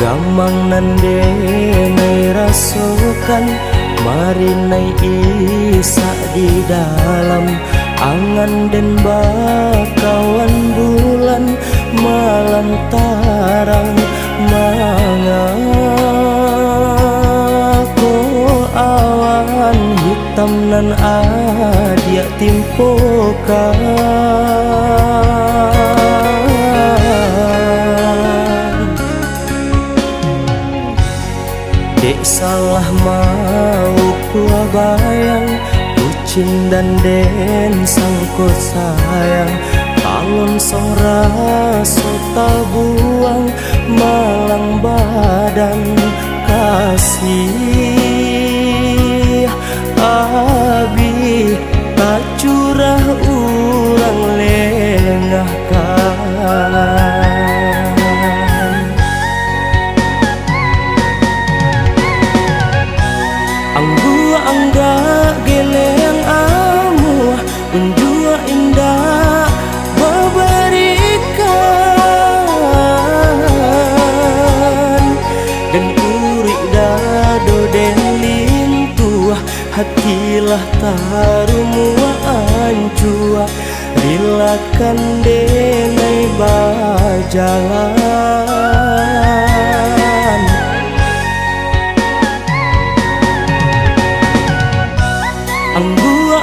Gamang nande nai rasokan marinai isa di dalam angan dan bakawan bulan malantarang mangako awan hitam nan adia timpokan. Dek salah mau kuabayang kucing dan den sangkut sayang talon song raso tabuang malang badan kasih abi tak curah urang lengah kan. Angga geleng amu unjua indah babarikan dan urik dado den lintuah hatilah tarumua ancua rilakan denai bajalan.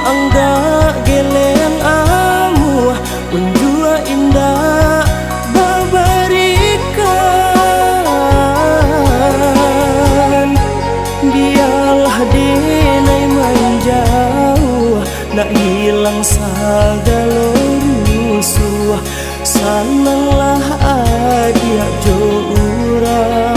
Angga geleng amu unjua indah babarikan biarlah denai menjauh nak hilang sagala rusuh sananglah adia jo urang.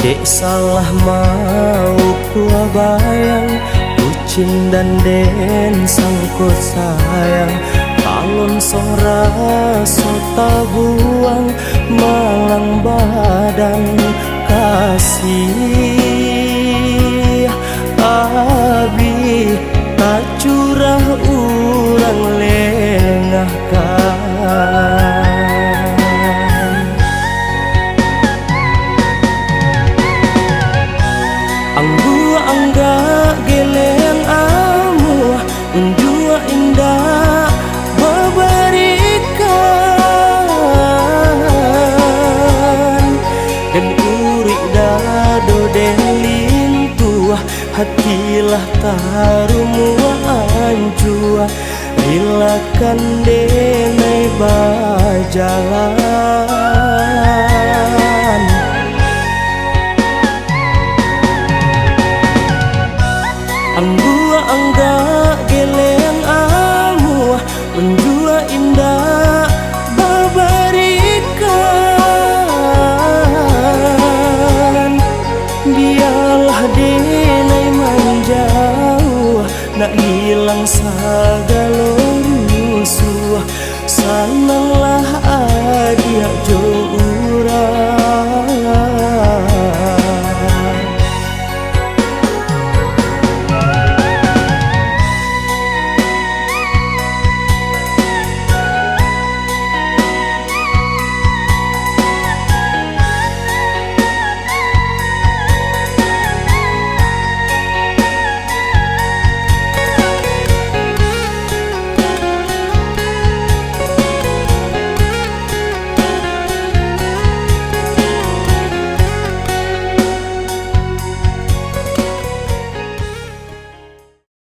Dek salah mau kuabayang kucing dan den sangkut sayang talon song raso tabuang malang badan kasih abi tak curah urang lengah kan. Angga geleng amu unjua indah babarikan dan urik dado den lintuah hatilah tarumua ancua rilakan denai bajalan.